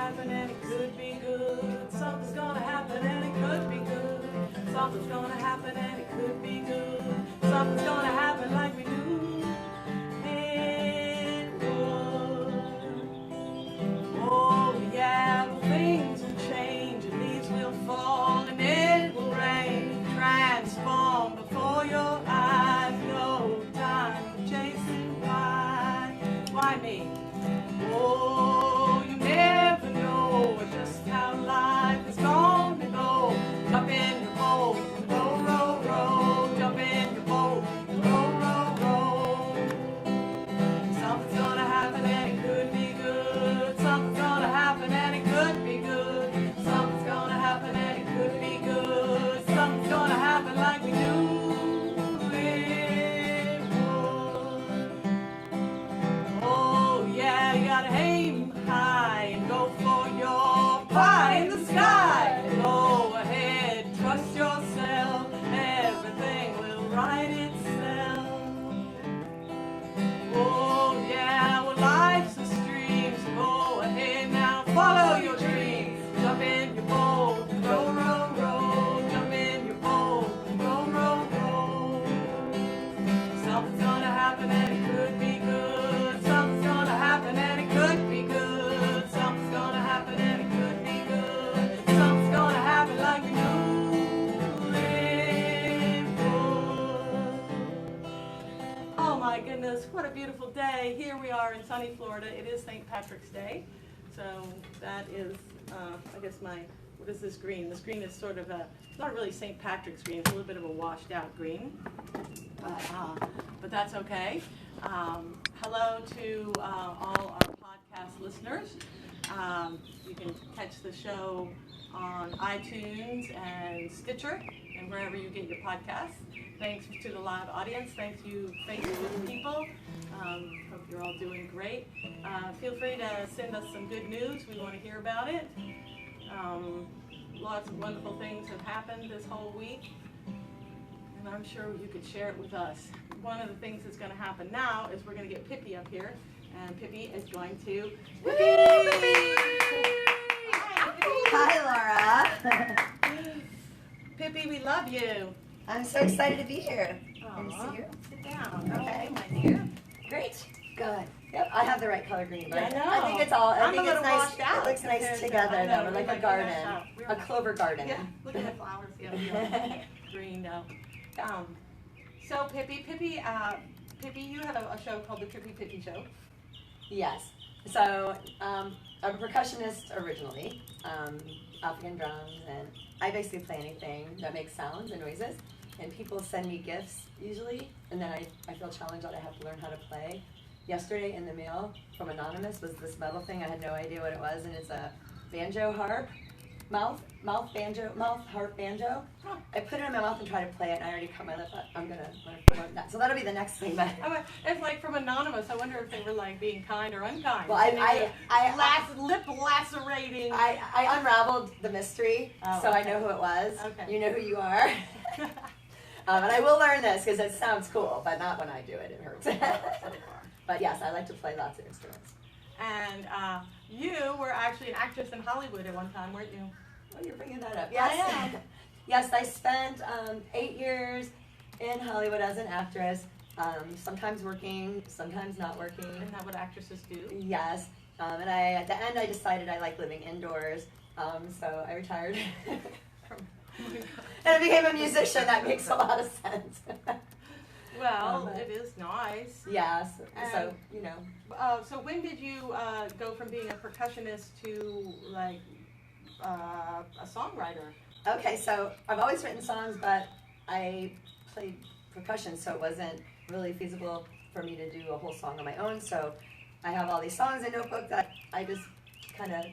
happen and it could be good. Something's gonna happen and it could be good. Something's gonna happen and it could be good. Something's gonna happen like we knew it would. Oh yeah, well, things will change and leaves will fall and it will rain, transform before your eyes. No time for chasing why me? Oh, you never know just how life is gonna go. Jump in your boat, row, row, row. Jump in your boat, row, row, row. Something's gonna happen and it could be good. Something's gonna happen and it could be good. Something's gonna happen and it could be good. Something's gonna happen like we knew it would. Oh yeah, you gotta aim high and go for your pie in the sky. Go ahead, trust yourself, everything will right itself. Oh yeah, well life's a stream, so go ahead now, follow your dreams. Jump in your boat, row, row, row. Jump in your boat, row, row, row. Something's gonna happen and it could be good. Something's gonna happen and it could be good. Something's gonna happen and it could be good. Something's gonna happen like we knew it would. Oh my goodness, what a beautiful day. Here we are in sunny Florida. It is St. Patrick's Day. So that is, I guess what is this green? This green is sort of it's not really St. Patrick's green. It's a little bit of a washed out green. But that's okay. Hello to all our podcast listeners. You can catch the show on iTunes and Stitcher and wherever you get your podcasts. Thanks to the live audience. Thank you, Facebook people. Hope you're all doing great. Feel free to send us some good news. We want to hear about it. Lots of wonderful things have happened this whole week, and I'm sure you could share it with us. One of the things that's going to happen now is we're going to get Pippi up here, and Pippi is going to... Hi, Laura. Pippi, we love you. I'm so excited to be here. Aww. And to see you. Sit down. Okay. My dear. Great. Good. Yep, I have the right color green, but Yeah, I know. I think it's all. I I'm think a little it's nice. washed out It looks compared nice to- together, I know, though, like we're a garden, mashed out. We're a clover garden. Yeah, look at the flowers. Yeah, green now. So Pippi, you have a show called the Trippy Pippi Show. Yes. So I'm a percussionist originally, African drums, and I basically play anything that makes sounds and noises. And people send me gifts usually, and then I feel challenged that I have to learn how to play. Yesterday in the mail from Anonymous was this metal thing. I had no idea what it was, and it's a banjo harp, mouth harp banjo. Huh. I put it in my mouth and tried to play it, and I already cut my lip. I'm gonna learn that. So that'll be the next thing. But It's like from Anonymous. I wonder if they were like being kind or unkind. well, lip lacerating. I unraveled the mystery, so I know who it was. Okay. You know who you are. And I will learn this because it sounds cool, but not when I do it. It hurts. But yes, I like to play lots of instruments. And you were actually an actress in Hollywood at one time, weren't you? Oh, you're bringing that up. Yes. I am. Yes, I spent 8 years in Hollywood as an actress, sometimes working, sometimes not working. Isn't that what actresses do? Yes. And at the end, I decided I like living indoors, so I retired. And I became a musician. That makes a lot of sense. Well, it is nice. Yes. So, So when did you go from being a percussionist to like a songwriter? Okay, so I've always written songs, but I played percussion, so it wasn't really feasible for me to do a whole song on my own. So I have all these songs in Notebook that I just kind of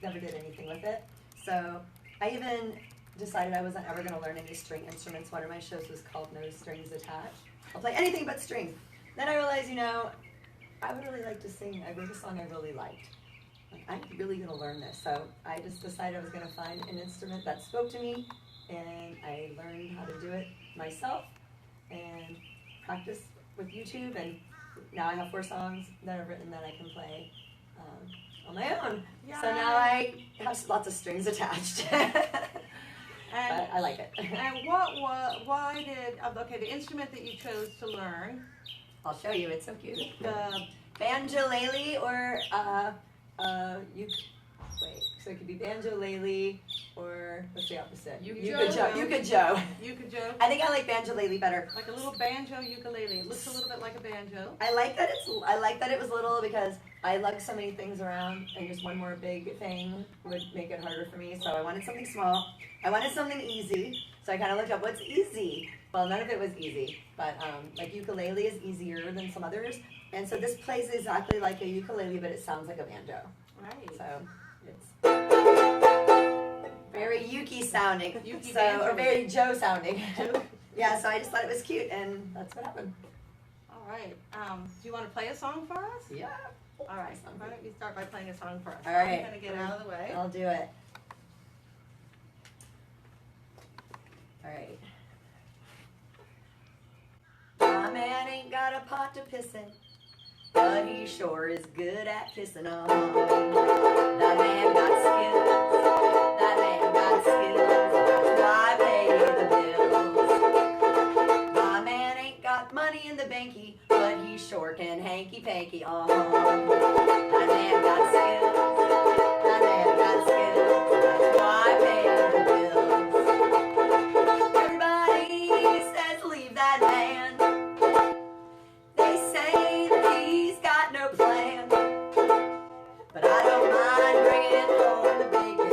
never did anything with it. So I even decided I wasn't ever going to learn any string instruments. One of my shows was called No Strings Attached. I'll play anything but strings. Then I realized, I would really like to sing. I wrote a song I really liked. I'm really going to learn this. So I just decided I was going to find an instrument that spoke to me, and I learned how to do it myself and practice with YouTube. And now I have 4 songs that I've written that I can play. on my own. Yeah. So now I have lots of strings attached. And but I like it. and why did okay, the instrument that you chose to learn, I'll show you. It's so cute. the Banjolele or wait. So it could be banjolele or what's the opposite? Ukulele. Ukajo. ukulele, I think I like banjolele better. like a little banjo ukulele. It looks a little bit like a banjo. I like that it was little because I lug so many things around, and just one more big thing would make it harder for me. So I wanted something small. I wanted something easy. So I kind of looked up what's easy. Well, none of it was easy, but like ukulele is easier than some others, and so this plays exactly like a ukulele, but it sounds like a banjo. Right. So it's very Yuki sounding. Yuki so banjo. or very Joe sounding. Yeah. So I just thought it was cute, and that's what happened. All right. Do you want to play a song for us? Yeah. All right. Why don't you start by playing a song for us? All right. I'm gonna get out of the way. I'll do it. All right. My man ain't got a pot to piss in, but he sure is good at kissing on. That man got skills. That man got skills. That's why I pay the bills. My man ain't got money in the banky, but he sure can hanky panky on. That man got skills. That man got skills. That's why I pay the bills. Everybody says leave that man. They say that he's got no plan, but I don't mind bringing home the bacon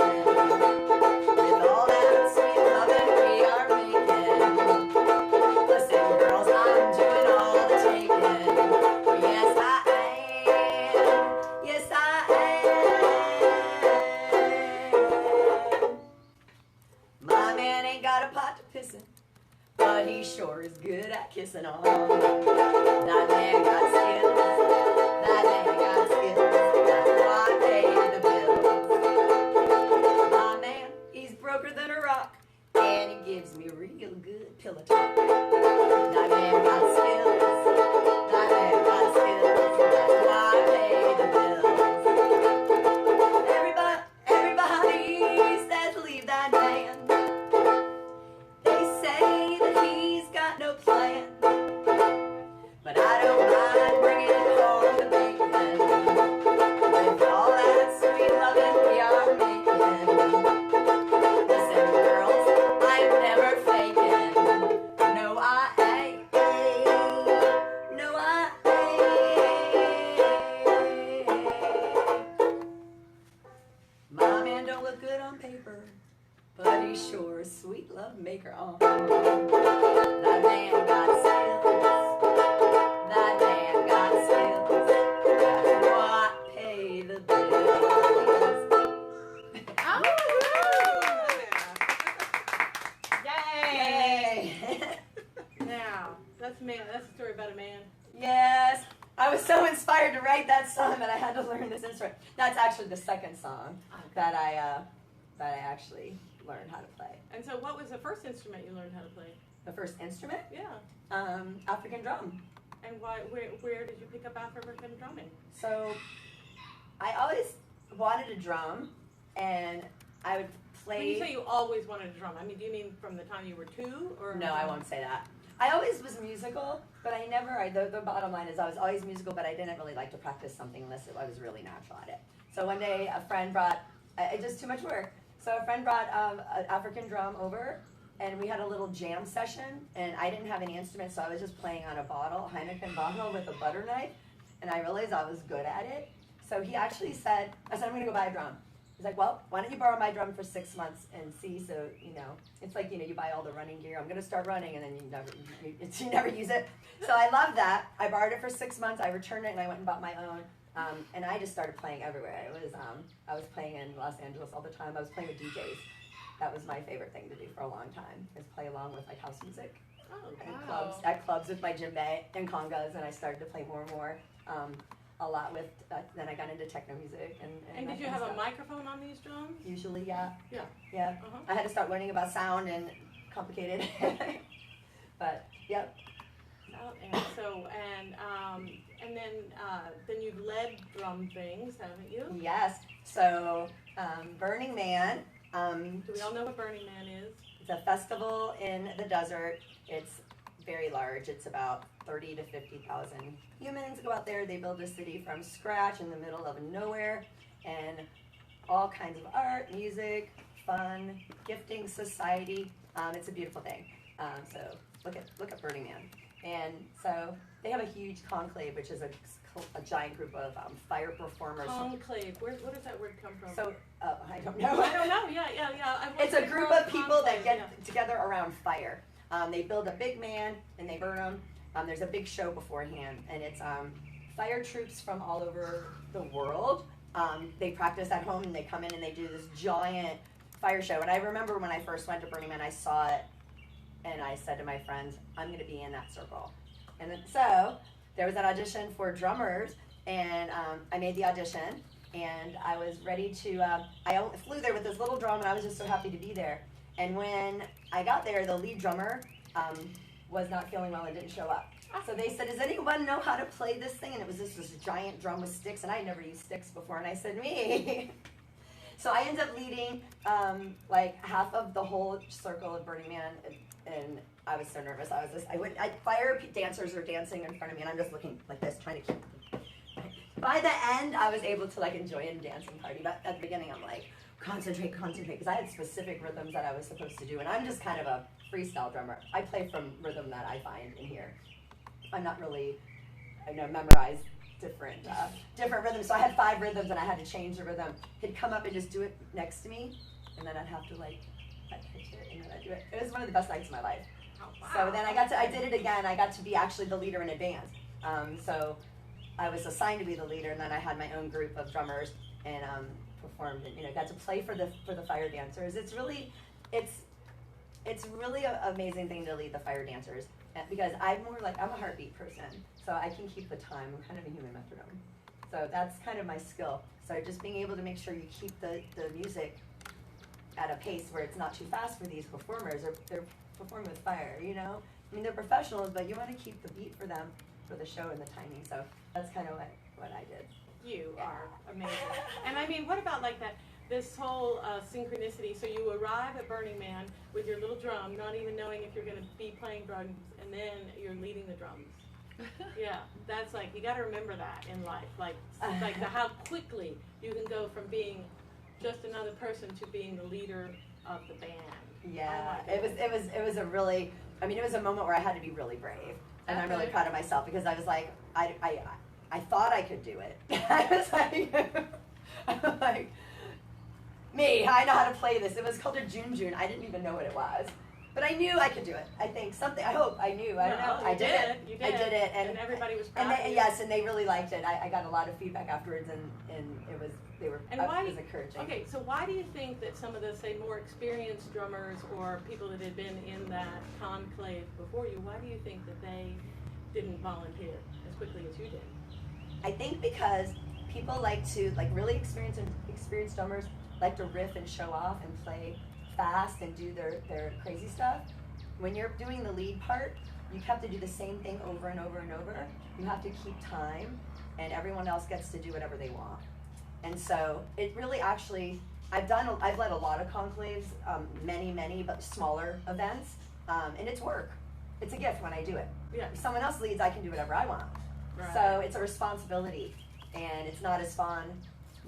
with all that sweet loving we are making. Listen, girls, I'm doing all the taking. Oh, yes, I am. Yes, I am. My man ain't got a pot to piss in, but he sure is good at kissing on. That man got skills. That man got skills. That's why I pay the bills. My man, he's broker than a rock, and he gives me real good pillow talk. That man got skills. That man got skills. That's why I pay the bills. Everybody says leave that man. They say that he's got no plan, but I don't mind bringing home the bacon with all that sweet loving we are making. Listen, girls, I'm never faking. No, I ain't. No, I ain't. My man don't look good on paper, but he sure is sweet love maker on. That man got skills. That man got skills. That's why I pay the bills. Yay! Yay! Now, that's a story about a man. Yes. I was so inspired to write that song that I had to learn this instrument. That's actually the second song that I actually learned how to play. And so, what was the first instrument you learned how to play? The first instrument, Yeah. African drum. And where did you pick up African drumming? So I always wanted a drum, and I would play. When you say you always wanted to drum, I mean, do you mean from the time you were 2, or? No, I won't say that. I always was musical, but I never. The bottom line is I was always musical, but I didn't really like to practice something unless I was really natural at it. So one day a friend brought. It's just too much work. So a friend brought an African drum over, and we had a little jam session, and I didn't have any instruments, so I was just playing on a bottle, Heineken bottle with a butter knife, and I realized I was good at it. So he actually said, I said, I'm going to go buy a drum. He's like, well, why don't you borrow my drum for 6 months and see, so, it's like, you buy all the running gear. I'm going to start running, and then you never use it. So I love that. I borrowed it for 6 months. I returned it, and I went and bought my own. And I just started playing everywhere. I was playing in Los Angeles all the time. I was playing with DJs. That was my favorite thing to do for a long time, is play along with like house music. Oh, And wow. at clubs with my djembe and congas, and I started to play more and more. A lot with, then I got into techno music. And that did you kind have of a stuff. microphone on these drums? Usually, yeah. Yeah. Yeah. Uh-huh. I had to start learning about sound and complicated. But, yep. Oh, and then you've led drum things, haven't you? Yes. So Burning Man. Do we all know what Burning Man is? It's a festival in the desert. It's very large. It's about 30 to 50,000 humans go out there. They build a city from scratch in the middle of nowhere, and all kinds of art, music, fun, gifting, society. It's a beautiful thing. So look at Burning Man. And so they have a huge conclave, which is a giant group of fire performers. Conclave. What does that word come from? So I don't know. I don't know. Yeah. It's a group of people that get together around fire. They build a big man and they burn them. There's a big show beforehand, and it's fire troops from all over the world. They practice at home and they come in and they do this giant fire show. And I remember when I first went to Burning Man, I saw it, and I said to my friends, I'm going to be in that circle. And then, so there was an audition for drummers, and I made the audition, and I was ready to, I flew there with this little drum, and I was just so happy to be there. And when I got there, the lead drummer was not feeling well and didn't show up. So they said, does anyone know how to play this thing? And it was just this giant drum with sticks, and I had never used sticks before, and I said, me. So I ended up leading like half of the whole circle of Burning Man, and I was so nervous. Fire dancers are dancing in front of me, and I'm just looking like this, trying to keep. By the end, I was able to like enjoy a dancing party, but at the beginning, I'm like, concentrate, because I had specific rhythms that I was supposed to do, and I'm just kind of a freestyle drummer. I play from rhythm that I find in here. I'm not really, memorize different rhythms. So I had 5 rhythms, and I had to change the rhythm. He'd come up and just do it next to me, and then I'd have to I'd pitch it, and then I'd do it. It was one of the best nights of my life. Oh, wow. So then I did it again. I got to be actually the leader in advance. So I was assigned to be the leader, and then I had my own group of drummers and performed, and got to play for the fire dancers. It's really an amazing thing to lead the fire dancers, because I'm a heartbeat person, so I can keep the time. I'm kind of a human metronome, so that's kind of my skill. So just being able to make sure you keep the music at a pace where it's not too fast for these performers. They're performing with fire, I mean, they're professionals, but you want to keep the beat for them for the show and the timing. So that's kind of what I did. You are amazing. And I mean, what about this whole synchronicity? So you arrive at Burning Man with your little drum, not even knowing if you're going to be playing drums, and then you're leading the drums. Yeah, that's you got to remember that in life, how quickly you can go from being just another person to being the leader of the band. Yeah, it was a really, it was a moment where I had to be really brave, and I'm really proud of myself, because I was like, I thought I could do it. I was like, me, I know how to play this. It was called a June. I didn't even know what it was. But I knew I could do it. I think something, I hope, I knew. I don't know. I did it. You did. I did it. And everybody was proud of you. Yes, and they really liked it. I got a lot of feedback afterwards, and it was encouraging. Okay, so why do you think that some of the, say, more experienced drummers or people that had been in that conclave before you, why do you think that they didn't volunteer as quickly as you did? I think because people like to, really experienced drummers like to riff and show off and play fast and do their crazy stuff. When you're doing the lead part, you have to do the same thing over and over and over. You have to keep time, and everyone else gets to do whatever they want. And so it really actually, I've led a lot of conclaves, many, but smaller events, and it's work. It's a gift when I do it. Yeah. If someone else leads, I can do whatever I want. Right. So it's a responsibility, and it's not as fun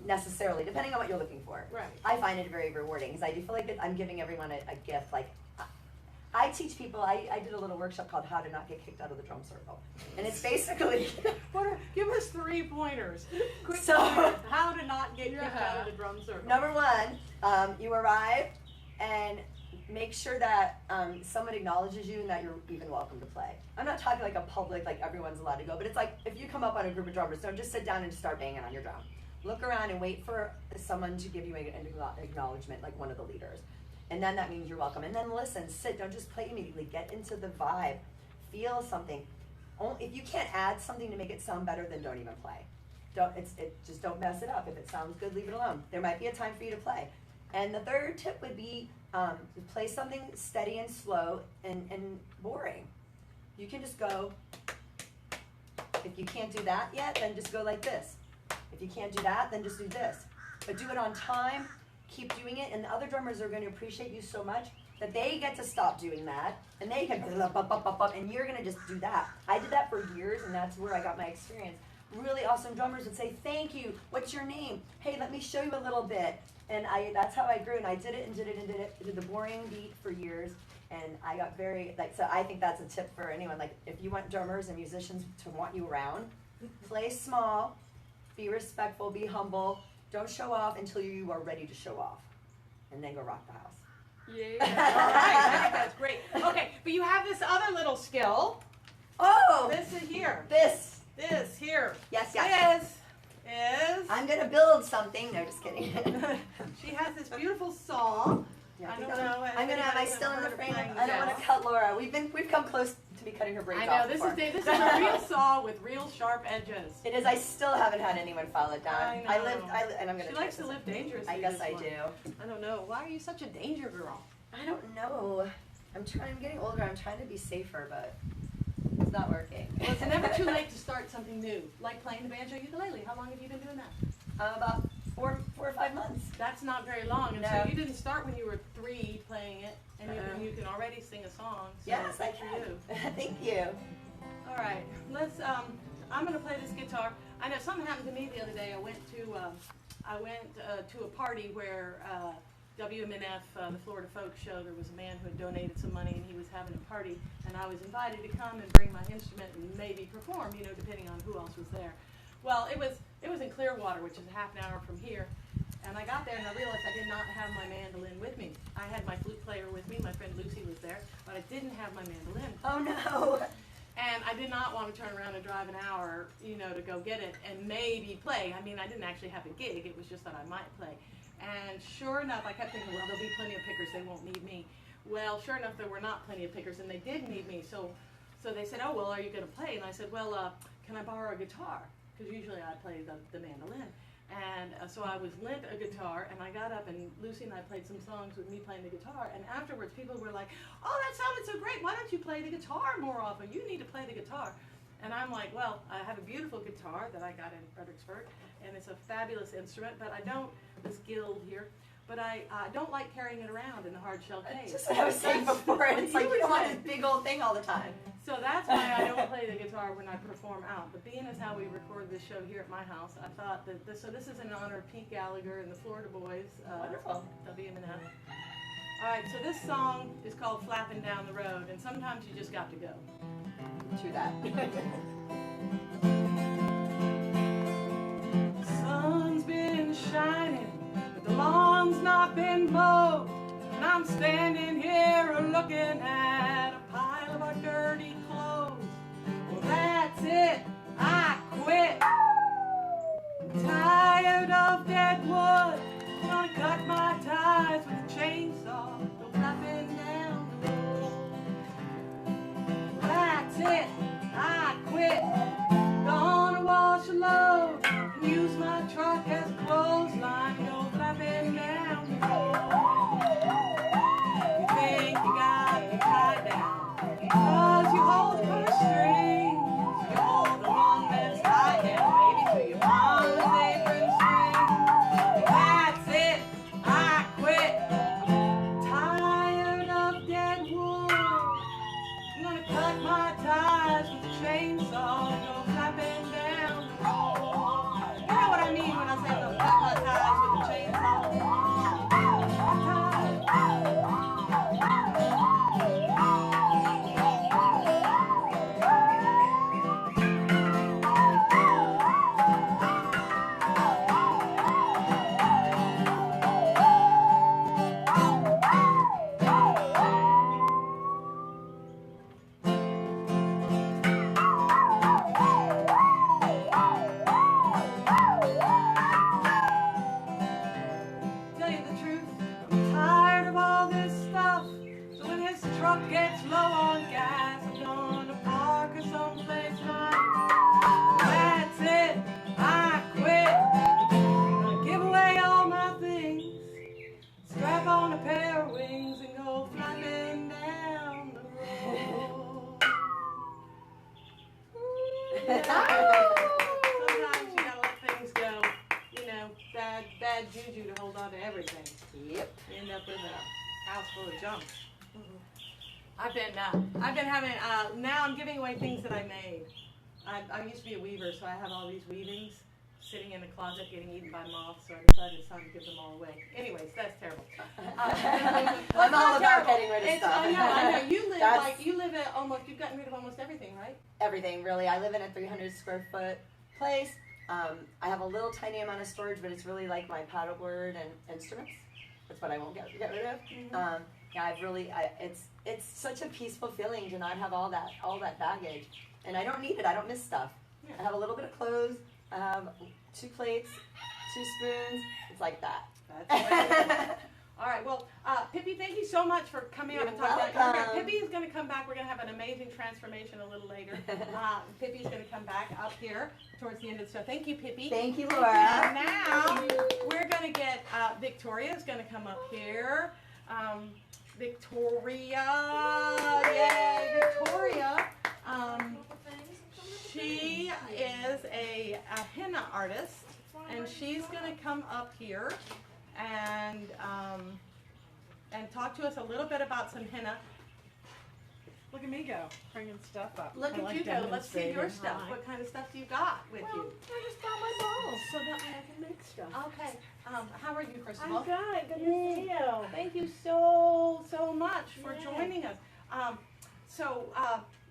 necessarily, depending on what you're looking for. Right. I find it very rewarding, because I do feel like I'm giving everyone a gift. I teach people, I did a little workshop called How to Not Get Kicked Out of the Drum Circle. And it's basically... Give us 3 pointers. Quick So, pointers. How to not get kicked out of the drum circle. Number 1, you arrive and make sure that someone acknowledges you and that you're even welcome to play. I'm not talking like a public, everyone's allowed to go, but it's if you come up on a group of drummers, don't just sit down and start banging on your drum. Look around and wait for someone to give you an acknowledgement, like one of the leaders. And then that means you're welcome. And then listen, sit, don't just play immediately. Get into the vibe. Feel something. If you can't add something to make it sound better, then don't even play. Just don't mess it up. If it sounds good, leave it alone. There might be a time for you to play. And the third tip would be play something steady and slow and boring. You can just go. If you can't do that yet, then just go like this. If you can't do that, then just do this. But do it on time, keep doing it, and the other drummers are going to appreciate you so much that they get to stop doing that, and they can and you're going to just do that. I did that for years, and that's where I got my experience. Really awesome drummers would say, thank you, what's your name? Hey, let me show you a little bit. And that's how I grew, and I did it and did it and did it. I did the boring beat for years, and I got very, so I think that's a tip for anyone. Like, if you want drummers and musicians to want you around, play small, be respectful, be humble. Don't show off until you are ready to show off, and then go rock the house. Yeah. All right. I think that's great. Okay, but you have this other little skill. Oh! This is here. This here. Yes, yes. This is. I'm going to build something. No, just kidding. She has this beautiful saw. Yeah, I don't know. am I still in the frame? I don't want to cut Laura. We've come close to me cutting her braids off. I know, this is a real saw with real sharp edges. It is. I still haven't had anyone follow it down. I know. And I'm going to. She likes to live dangerously. I guess I do. I don't know. Why are you such a danger girl? I don't know. I'm getting older. I'm trying to be safer, but it's not working. Well, it's never too late to start something new, like playing the banjo ukulele. How long have you been doing that? About 4 or 5 months. That's not very long. And No. so you didn't start when you were 3 playing it, and you can already sing a song. So Yes, I good for you. can. Thank you. All right, let's. I'm gonna play this guitar. I know something happened to me the other day. I went to a party where WMNF, the Florida Folk Show. There was a man who had donated some money, and he was having a party, and I was invited to come and bring my instrument and maybe perform. You know, depending on who else was there. Well, it was in Clearwater, which is a half an hour from here. And I got there and I realized I did not have my mandolin with me. I had my flute player with me. My friend Lucy was there, but I didn't have my mandolin. Oh no. And I did not want to turn around and drive an hour, you know, to go get it and maybe play. I mean, I didn't actually have a gig. It was just that I might play. And sure enough, I kept thinking, well, there'll be plenty of pickers. They won't need me. Well, sure enough, there were not plenty of pickers, and they did need me. So they said, oh, well, are you going to play? And I said, well, can I borrow a guitar? Because usually I play the mandolin. And so I was lent a guitar, and I got up, and Lucy and I played some songs with me playing the guitar. And afterwards, people were like, oh, that sounded so great. Why don't you play the guitar more often? You need to play the guitar. And I'm like, well, I have a beautiful guitar that I got in Fredericksburg, and it's a fabulous instrument, but I don't, this guild here, but I don't like carrying it around in the hard shell case. Just what I was saying before. It's like you don't want this big old thing all the time. So that's why I don't play the guitar when I perform out. But being as how we record this show here at my house, I thought that this is in honor of Pete Gallagher and the Florida Boys. Wonderful. WMNF. All right, so this song is called Flapping Down the Road, and sometimes you just got to go. True that. The sun's been shining, but the lawn's not been mowed, and I'm standing here looking at a pile of our dirty clothes. Well, that's it, I quit. I'm tired of dead wood, I'm gonna cut my ties with a chainsaw, go flapping down the road. That's it, I quit. Gonna wash a load and use my truck as a clothesline and go flapping down the road. You think you got me tied down because you hold the purse strings. You hold the one that's tied down, baby, to your mama's apron string. That's it, I quit. I'm tired of dead wood. I'm gonna cut my ties with a chainsaw and go flapping down the road. You know what I mean when I say bad juju to hold on to everything. Yep. You end up with a house full of junk. I've been having, now I'm giving away things that I made. I used to be a weaver, so I have all these weavings sitting in the closet getting eaten by moths, so I decided it's time to give them all away. Anyways, that's terrible. I'm all about getting rid of stuff. I know. You live at almost, you've gotten rid of almost everything, right? Everything, really. I live in a 300 square foot place. I have a little tiny amount of storage, but it's really like my paddleboard and instruments. That's what I won't get rid of. Mm-hmm. Yeah, it's such a peaceful feeling to not have all that baggage, and I don't need it. I don't miss stuff. Yeah. I have a little bit of clothes. I have 2 plates, 2 spoons. It's like that. That's all right. Well, Pippi, thank you so much for coming up and talking about it. Pippi is going to come back. We're going to have an amazing transformation a little later. Pippi's going to come back up here towards the end of the show. Thank you, Pippi. Thank you, Laura. And now we're going to get Victoria is going to come up here. Victoria, yay, Victoria. She is a henna artist, and she's going to come up here and talk to us a little bit about some henna. Look at me go, bringing stuff up. Look I at you go. Let's see your demonstrating. stuff. Hi. What kind of stuff do you got with Well, you? I just brought my balls so that way I can make stuff. Okay. How are you, first of I'm all? good. Good to see you. Thank you so much for Yay. joining us.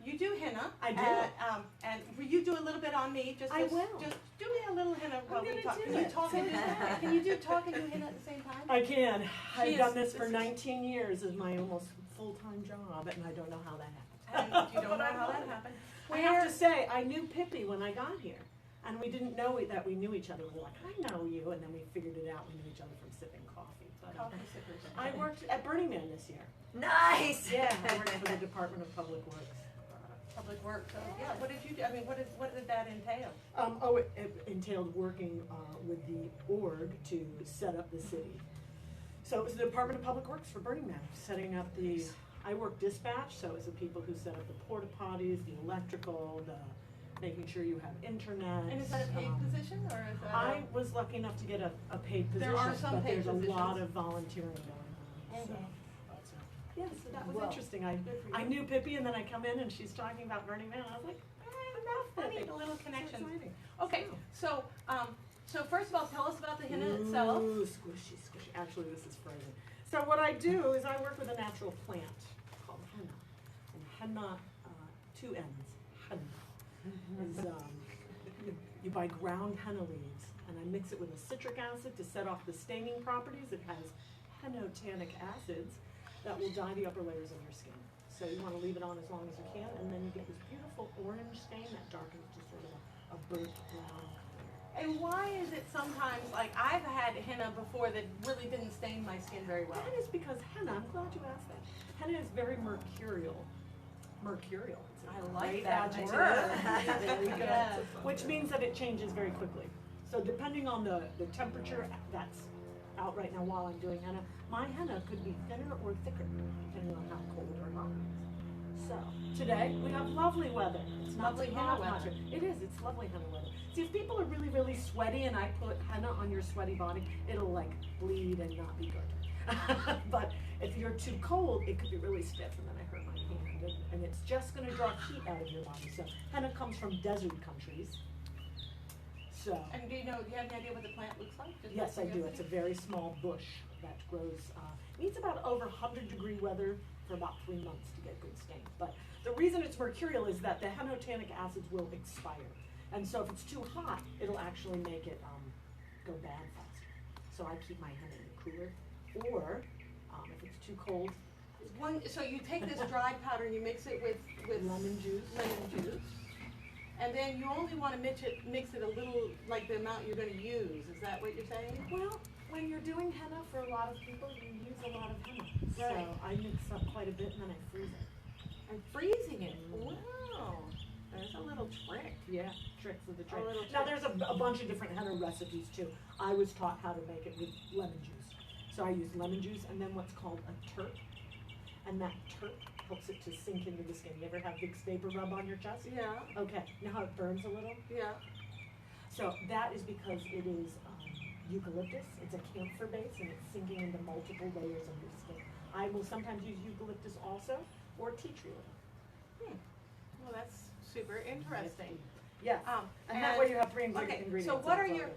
You do henna. I do. And will you do a little bit on me? I will. Just do me a little henna while we gonna talk. do Can you it. talk and do that? Can you do talk and do henna at the same time? I can. She I've is- done this for this is- 19 years as my almost full-time job, and I don't know how that happened. And if you don't know how that happened. I have to say, I knew Pippi when I got here, and we didn't know that we knew each other. We were like, I know you, and then we figured it out. We knew each other from sipping coffee. But, Coffee sippers. I worked at Burning Man this year. Nice. Yeah, I worked for the Department of Public Works. Public work. So yeah. What did you do? I mean, what did that entail? It entailed working with the org to set up the city. So it was the Department of Public Works for Burning Man, setting up the, I worked dispatch, so it was the people who set up the porta potties, the electrical, making sure you have internet. And is that a paid position or is that? I was lucky enough to get a paid position, There are some but paid there's a lot positions. of volunteering going on. So, Mhm. yeah, so that was Well, interesting. good for I you. knew Pippi, and then I come in and she's talking about Burning Man. I was like, I need a little connection. exciting. Okay, so first of all, tell us about the henna itself. Ooh, squishy, squishy. Actually, this is frozen. So what I do is I work with a natural plant called henna. And henna, 2 N's, henna, is you buy ground henna leaves, and I mix it with a citric acid to set off the staining properties. It has henotanic acids that will dye the upper layers of your skin. So you want to leave it on as long as you can, and then you get this beautiful orange stain that darkens to sort of a burnt brown. And why is it sometimes, like I've had henna before that really didn't stain my skin very well? That is because henna, I'm glad you asked that. Henna is very mercurial. Mercurial. It's a I like great that adjective. word. There we go. Yes. Which means that it changes very quickly. So depending on the temperature that's out right now while I'm doing henna, my henna could be thinner or thicker, depending on how cold or hot it is. So today we have lovely weather. It's not Lovely too henna hot, weather. It is. It's lovely henna weather. See, if people are really, really sweaty and I put henna on your sweaty body, it'll like bleed and not be good. But if you're too cold, it could be really stiff, and then I hurt my hand, and it's just going to draw heat out of your body. So henna comes from desert countries. So And do you have any idea what the plant looks like? Just yes, I out of do. It's a very small bush that grows. Needs about over 100-degree weather for about 3 months to get good stain. But the reason it's mercurial is that the henotanic acids will expire, and so if it's too hot, it'll actually make it go bad faster. So I keep my henna in the cooler, or if it's too cold, So you take this dried powder and you mix it with lemon juice. And then you only want to mix it a little, like the amount you're going to use. Is that what you're saying? Well, when you're doing henna for a lot of people, you use a lot of henna. Right. So I mix up quite a bit and then I freeze it. And freezing it. Wow. There's a little trick. Yeah, tricks of the trade. little Now trick. there's a bunch of different henna recipes too. I was taught how to make it with lemon juice. So I use lemon juice and then what's called a terp. And that terp helps it to sink into the skin. You ever have Vicks Vapor Rub on your chest? Yeah. Okay, you know how it burns a little? Yeah. So that is because it is eucalyptus. It's a camphor base and it's sinking into multiple layers of your skin. I will sometimes use eucalyptus also, or tea tree oil. Well, that's super interesting. Yes, and that way you have three ingredients. Okay, so what are your,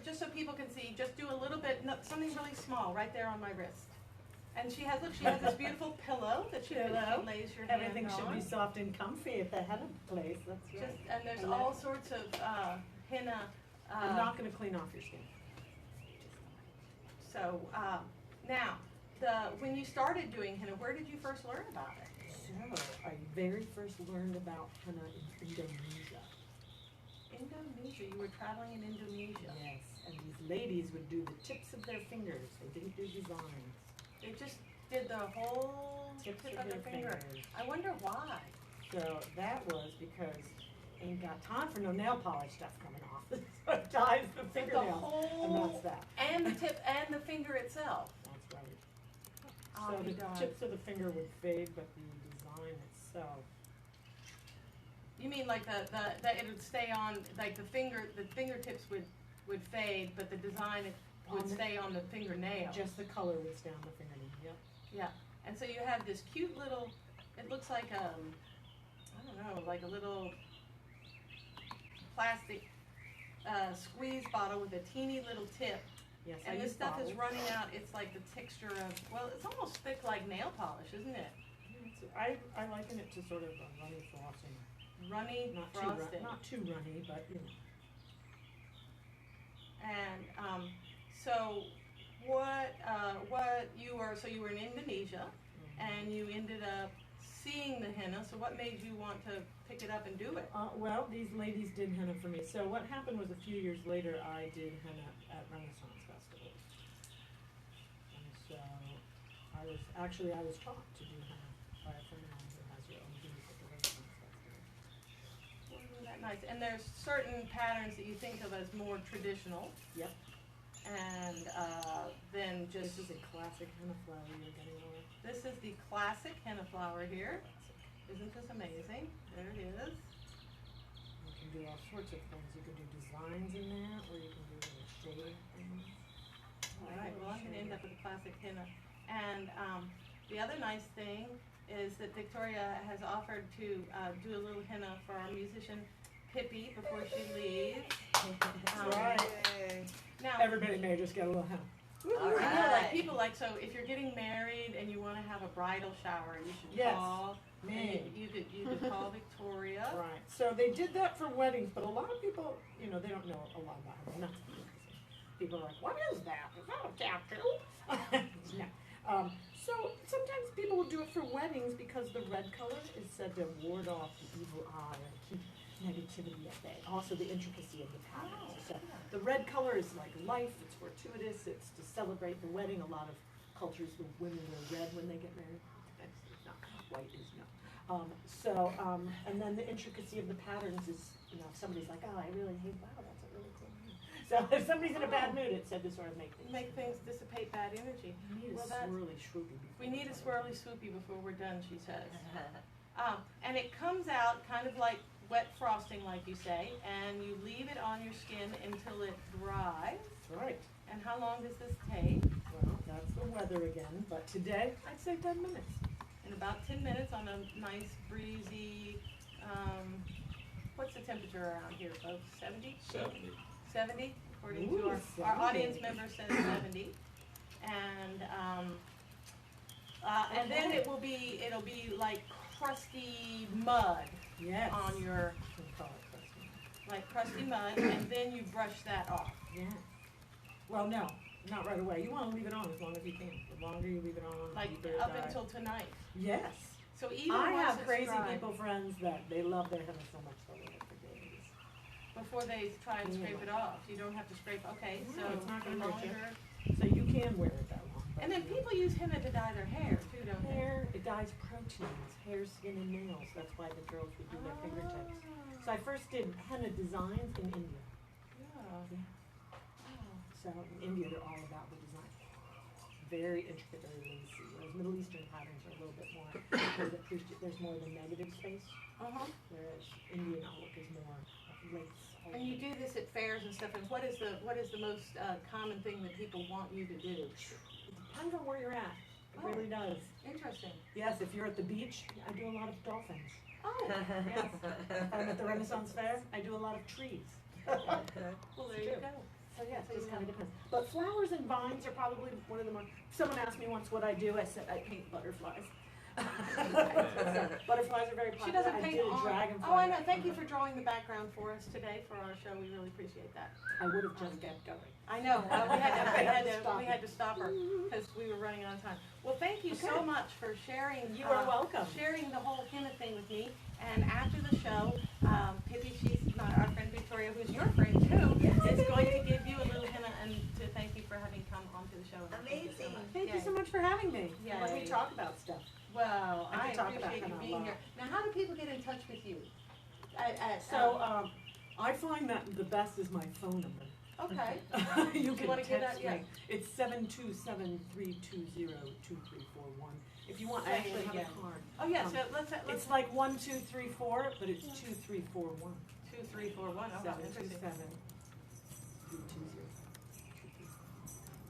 just so people can see, just do a little bit, something really small right there on my wrist. And she has, look, she has this beautiful pillow that she lays your hand on. Everything should be soft and comfy at the henna place, that's right. And there's all sorts of henna. I'm not gonna clean off your skin. So, now, when you started doing henna, where did you first learn about it? So, I very first learned about henna in Indonesia. Indonesia, you were traveling in Indonesia. Yes, and these ladies would do the tips of their fingers, they didn't do designs. They just did the whole tip of their finger. I wonder why. So that was because ain't got time for no nail polish stuff coming off. So it ties the fingernails, and that's that. And the tip and the finger itself. That's right. Oh, So the darn. tips of the finger would fade, but the design itself. You mean like that it would stay on, like the fingertips would fade, but the design would stay on the fingernail. Just the color would stay on the fingernail, yep. Yeah, and so you have this cute little, it looks like I don't know, like a little plastic squeeze bottle with a teeny little tip. Yes, And this stuff is running out, it's like the texture of, well, it's almost thick like nail polish, isn't it? I liken it to sort of a runny frosting. Runny frosting. Not too runny, but you know. And so you were in Indonesia, and you ended up seeing the henna. So what made you want to pick it up and do it? Well, these ladies did henna for me. So what happened was a few years later, I did henna at Renaissance Festivals. And so I was taught to do henna by a friend of mine who has her own booth at the Renaissance Festival. Isn't that nice? And there's certain patterns that you think of as more traditional. Yep. And then just This is a classic henna flower you're getting on. this is the classic henna flower here. Isn't this amazing? There it is. You can do all sorts of things. You can do designs in there, or you can do little shading things. All right, well, I'm going to end up with a classic henna. And the other nice thing is that Victoria has offered to do a little henna for our musician Pippi before she leaves. That's right. Now, Everybody may just get a little henna. All you know, right. people like, so if you're getting married and you want to have a bridal shower, you should Yes. call. Me. And you could call Victoria. Right. So they did that for weddings, but a lot of people, you know, they don't know a lot about it. Not people are like, what is that? Is that a tattoo? No. So sometimes people will do it for weddings because the red color is said to ward off the evil eye and keep negativity at bay. Also the intricacy of the patterns. So the red color is like life, it's fortuitous, it's to celebrate the wedding. A lot of cultures, the women wear red when they get married. It's not, white is no. And then the intricacy of the patterns is, you know, if somebody's like, oh, I really hate, wow, that's a really cool mood. So if somebody's in a bad mood, it's said to sort of make Things dissipate bad energy. We need Well, a that's- swirly swoopy. We need a swirly swoopy before we're done, she says. And it comes out kind of like wet frosting, like you say, and you leave it on your skin until it dries. That's right. And how long does this take? Well, that's the weather again, but today, I'd say 10 minutes. In about 10 minutes on a nice breezy, what's the temperature around here, folks? 70? 70. 70, according Ooh, to our 70. audience member says 70. And then it'll be like crusty mud Yes. on your, We call it crusty. like crusty mud, and then you brush that off. Yeah. Well, no, not right away. You want to leave it on as long as you can. The longer you leave it on, the Like deeper it up dries. until tonight. Yes. So even I once have it's crazy dry, people friends that they love their henna so much they'll leave it for days. before they try and scrape it off, you don't have to scrape. Okay, No, so it's not the gonna hurt you. longer. So you can wear it that long. but And then you know. people use henna to dye their hair too, don't they? Hair, it dyes proteins, hair, skin, and nails. That's why the girls would do their fingertips. So I first did henna designs in India. Yeah. So in India, they're all about the design. Very intricate, very lacy. Whereas Middle Eastern patterns are a little bit more, there's more of the negative space, Uh-huh. whereas Indian artwork is more of lace, And you do this at fairs and stuff, and what is the most common thing that people want you to do? It depends on where you're at. It really does. Interesting. Yes, if you're at the beach, I do a lot of dolphins. Oh, Yes. If I'm at the Renaissance Fair, I do a lot of trees. well, there you go. So yeah, it just kind of depends. But flowers and vines are probably one of the more. Someone asked me once what I do. I said I paint butterflies. Butterflies are very popular. She doesn't I paint did a on. dragonfly. Oh, I know. Thank you for drawing the background for us today for our show. We really appreciate that. I would have just kept going. I know. We had to stop her because we were running out of time. Well, thank you so Okay. much for sharing. You are welcome. Sharing the whole henna thing with me. And after the show, Pippi, she's our friend Victoria, who's your friend too, is going to give you a little henna and to thank you for having come onto the show. Amazing. Thank you so much for having me. Yay. Let me talk about stuff. Well, I I could talk about appreciate you henna a being lot. here. Now, how do people get in touch with you? So I find that the best is my phone number. Okay. You can wanna give text that? Yeah. me. It's 727-320-2341. If you want, I Say it actually have again. a card. Oh, yeah, so let's It's like 1, 2, 3, 4, but it's 2, 3, 4, 1. 2, 3, 4, 1. Oh, wow, interesting. 727-320.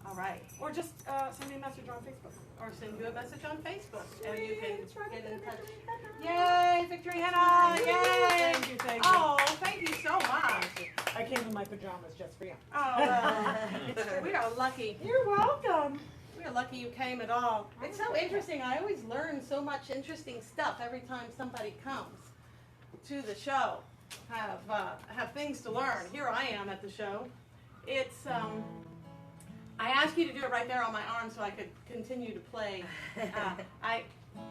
All right. Or just send me a message on Facebook. Or send you a message on Facebook and you can It's right get there, in touch. Victory Yay, Victory Henna! Yay! Thank you, thank you. Oh, thank you so much. I came in my pajamas just for you. Oh, well, we are lucky. You're welcome. We are lucky you came at all. It's so interesting. I always learn so much interesting stuff every time somebody comes to the show. Have things to learn. Here I am at the show. It's I asked you to do it right there on my arm so I could continue to play.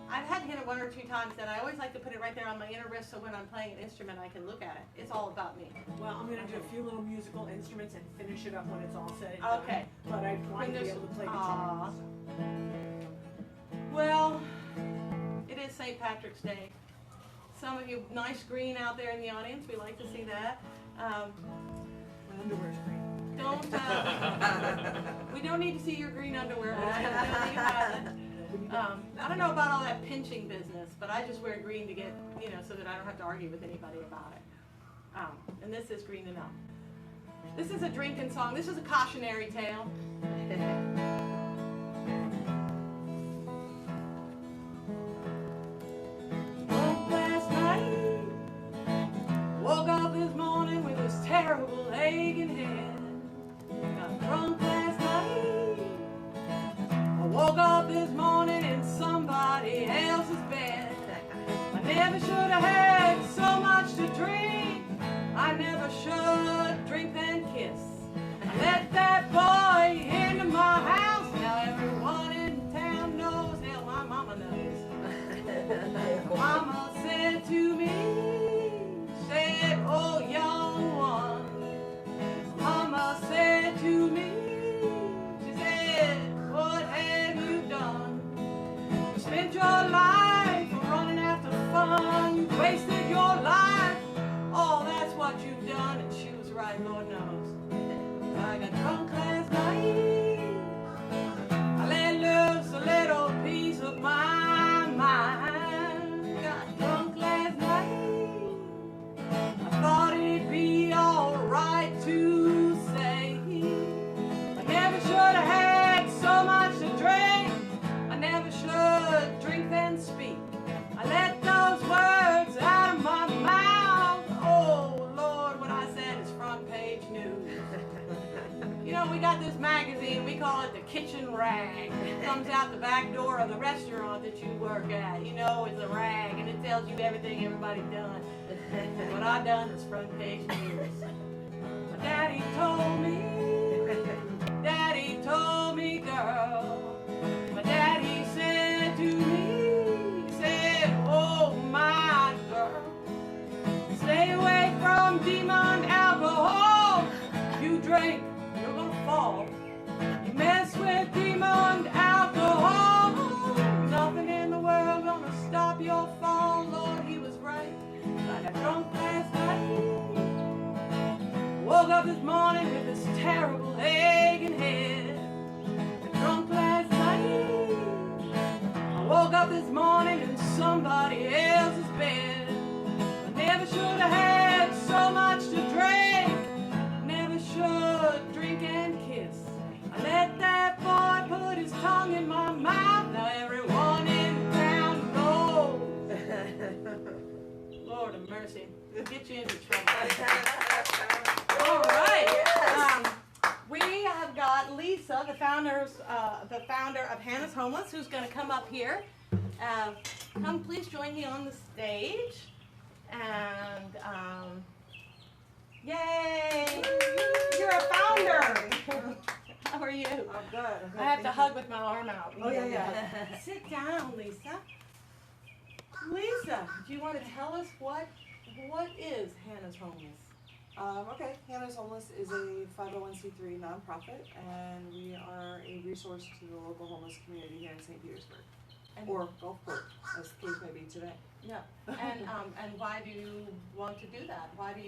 I've had henna one or two times, and I always like to put it right there on my inner wrist so when I'm playing an instrument I can look at it. It's all about me. Well, I'm going to do a few little musical instruments and finish it up when it's all said and done. Okay. But I want to be able to play guitar. Well, it is St. Patrick's Day. Some of you, nice green out there in the audience. We like to see that. My underwear's green. Don't. We don't need to see your green underwear. But you know that you have it. I don't know about all that pinching business, but I just wear green to get, so that I don't have to argue with anybody about it. And this is green enough. This is a drinking song. This is a cautionary tale. Last night, woke up this morning with this terrible aching head. Got drunk last night. I woke up this morning in somebody else's bed. I never should have had so much to drink. I never should drink then kiss. I let that boy into my house. Now everyone in town knows. Hell, my mama knows. Mama said to me, said, oh young one. Mama said to me, she said, what have you done? You spent your life running after fun. You wasted your life. Oh, that's what you've done. And she was right, Lord knows. I got drunk last night. I let loose a little piece of my mind. Got drunk last night. I thought it'd be alright to say I never should have had so much to drink. I never should drink then speak. I let those words out of my mouth. Oh Lord, what I said is front page news. We got this magazine, we call it the Kitchen Rag. It comes out the back door of the restaurant that you work at. It's a rag, and it tells you everything everybody done. And what I done is front page news. My daddy told me, girl. My daddy said to me, he said, oh my girl, stay away from demon alcohol. You drink, you're gonna fall. You mess with demon alcohol. Nothing in the world gonna stop your fall. Lord, he was right. I got drunk last night. Woke up this morning with this terrible aching head. Got drunk last night. I woke up this morning in somebody else's bed. I never should have had so much to drink. embarrassing. It'll get you into trouble. All right. We have got Lisa, the founder of Hannah's Homeless, who's going to come up here. Come, please join me on the stage. And yay! You're a founder. How are you? I'm good. I have to hug with my arm out. Oh, yeah. Sit down, Lisa. Lisa, do you want to tell us what is Hannah's Homeless? Okay, Hannah's Homeless is a 501c3 nonprofit, and we are a resource to the local homeless community here in St. Petersburg, or Gulfport, as the case may be today. Yeah. And why do you want to do that? Why do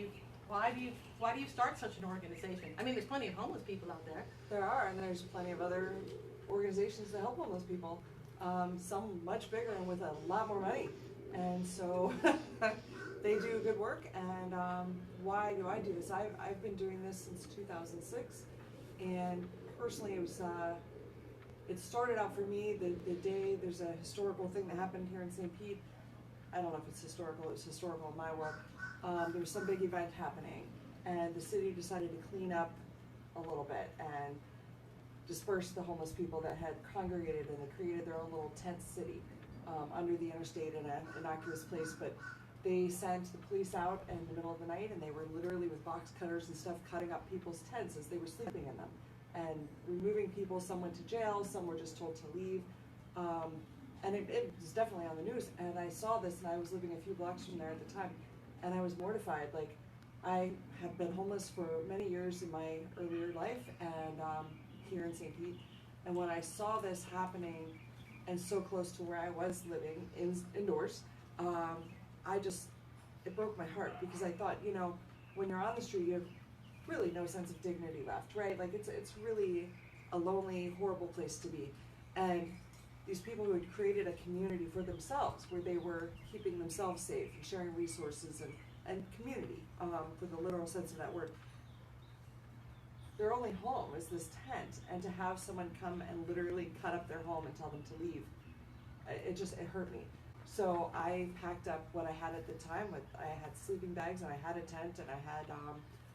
you start such an organization? I mean, there's plenty of homeless people out there. There are, and there's plenty of other organizations that help homeless people. Some much bigger and with a lot more money, and so they do good work. And why do I do this? I've been doing this since 2006, and personally, it started out for me the day there's a historical thing that happened here in St. Pete. I don't know if it's historical. It's historical in my work. There was some big event happening, and the city decided to clean up a little bit and disperse the homeless people that had congregated, and they created their own little tent city under the interstate in an innocuous place. But they sent the police out in the middle of the night, and they were literally with box cutters and stuff cutting up people's tents as they were sleeping in them and removing people. Some went to jail, some were just told to leave. And it was definitely on the news. And I saw this, and I was living a few blocks from there at the time, and I was mortified. Like, I have been homeless for many years in my earlier life, and here in St. Pete. And when I saw this happening, and so close to where I was living, indoors, it broke my heart, because I thought, when you're on the street, you have really no sense of dignity left, right? Like, it's really a lonely, horrible place to be. And these people who had created a community for themselves, where they were keeping themselves safe, sharing resources and community, for the literal sense of that word. Their only home is this tent, and to have someone come and literally cut up their home and tell them to leave, it hurt me. So I packed up what I had at the time. I had sleeping bags, and I had a tent, and I had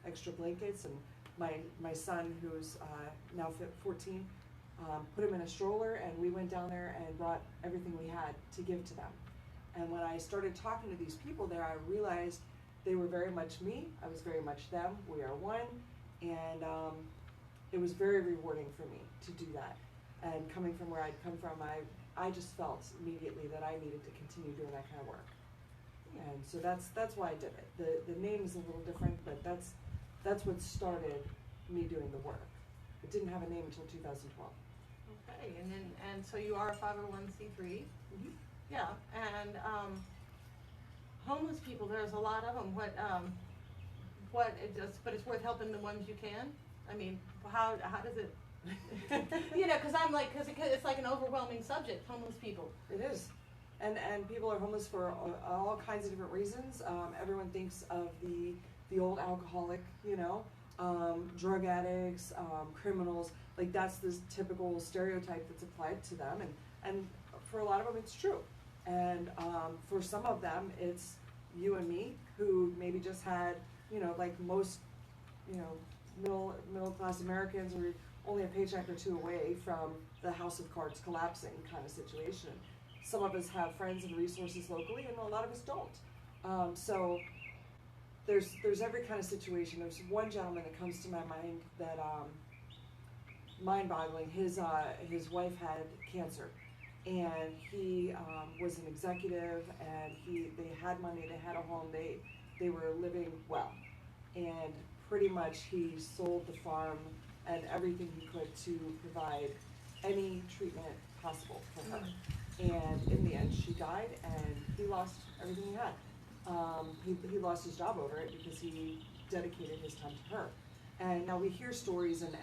extra blankets, and my son, who's now 14, put him in a stroller, and we went down there and brought everything we had to give to them. And when I started talking to these people there, I realized they were very much me. I was very much them. We are one. And it was very rewarding for me to do that. And coming from where I'd come from, I just felt immediately that I needed to continue doing that kind of work. And so that's why I did it. The name is a little different, but that's what started me doing the work. It didn't have a name until 2012. Okay, and so you are a 501c3. Mm-hmm. Yeah, and homeless people, there's a lot of them. But it's worth helping the ones you can. I mean, how does it? Because it's like an overwhelming subject, homeless people. It is, and people are homeless for all kinds of different reasons. Everyone thinks of the old alcoholic, drug addicts, criminals. Like, that's this typical stereotype that's applied to them, and for a lot of them it's true, and for some of them it's you and me, who maybe just had, like most, middle class Americans, we're only a paycheck or two away from the house of cards collapsing kind of situation. Some of us have friends and resources locally, and a lot of us don't. So there's every kind of situation. There's one gentleman that comes to my mind that mind-boggling. His wife had cancer, and he was an executive, and they had money, they had a home, they were living well, and pretty much he sold the farm and everything he could to provide any treatment possible for her. And in the end, she died, and he lost everything he had. He lost his job over it because he dedicated his time to her. And now we hear stories, and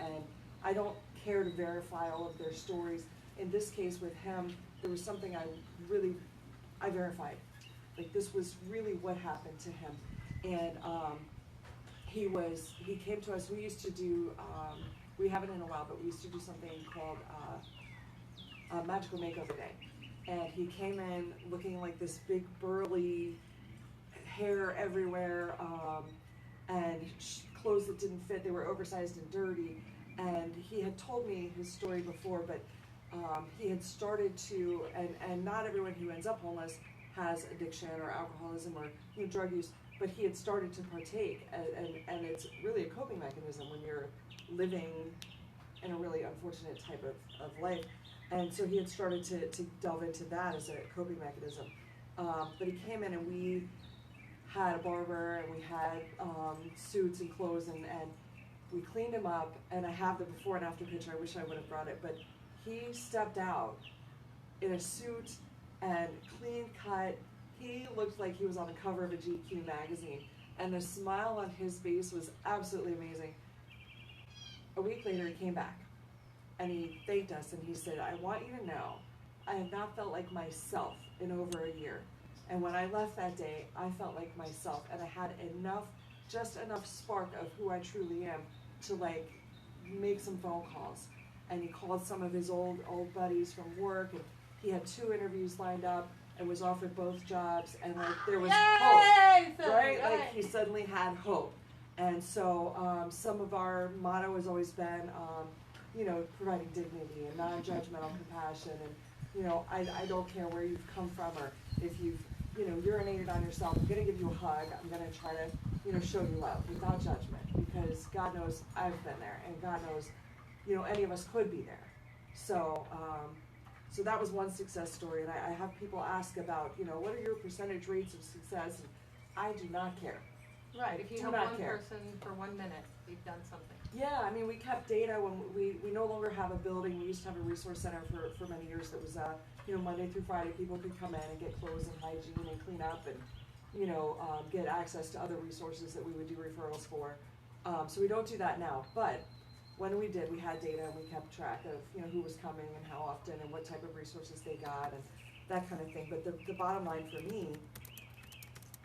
I don't care to verify all of their stories. In this case with him, there was something I verified. Like, this was really what happened to him. And he came to us. We used to do, we haven't in a while, but we used to do something called Magical Makeover Day. And he came in looking like this big, burly, hair everywhere, and clothes that didn't fit. They were oversized and dirty. And he had told me his story before, but he had started to, and not everyone who ends up homeless has addiction or alcoholism or drug use, but he had started to partake, and it's really a coping mechanism when you're living in a really unfortunate type of life. And so he had started to delve into that as a coping mechanism. But he came in and we had a barber and we had suits and clothes and we cleaned him up, and I have the before and after picture. I wish I would have brought it, but he stepped out in a suit and clean cut. He looked like he was on the cover of a GQ magazine, and the smile on his face was absolutely amazing. A week later, he came back, and he thanked us, and he said, "I want you to know, I have not felt like myself in over a year. And when I left that day, I felt like myself, and I had just enough spark of who I truly am to like make some phone calls." And he called some of his old buddies from work, and he had 2 interviews lined up and was offered both jobs, and like there was hope, right? Like he suddenly had hope. And so some of our motto has always been, providing dignity and non-judgmental compassion, and I don't care where you've come from or if you've urinated on yourself. I'm gonna give you a hug. I'm gonna try to show you love without judgment, because God knows I've been there, and God knows any of us could be there. So so that was one success story, and I have people ask about what are your percentage rates of success, and I do not care. Right, if you Do help not one care. person for 1 minute, you've done something. Yeah, I mean, we kept data when we no longer have a building. We used to have a resource center for many years that was Monday through Friday people could come in and get clothes and hygiene and clean up and get access to other resources that we would do referrals for. So we don't do that now, but when we did, we had data and we kept track of who was coming and how often and what type of resources they got and that kind of thing. But the bottom line for me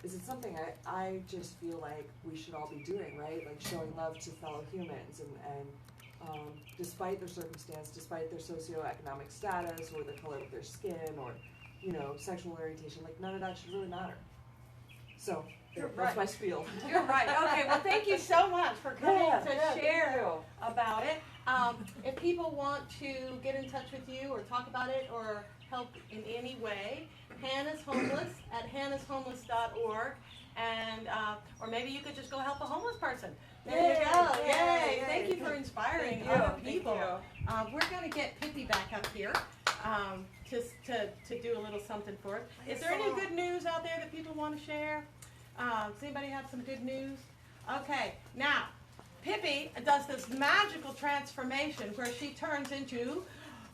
is it's something I just feel like we should all be doing, right? Like showing love to fellow humans and despite their circumstance, despite their socioeconomic status or the color of their skin or sexual orientation, like none of that should really matter. So that's my spiel. You're right. Okay, well, thank you so much for coming to thank share you. about it. If people want to get in touch with you or talk about it or help in any way, Hannah's Homeless at hannahshomeless.org, and or maybe you could just go help a homeless person. There you go. Yay. Thank you for inspiring other people. We're going to get Pippi back up here to do a little something for us. Is there any good news out there that people want to share? Does anybody have some good news? Okay, now, Pippi does this magical transformation where she turns into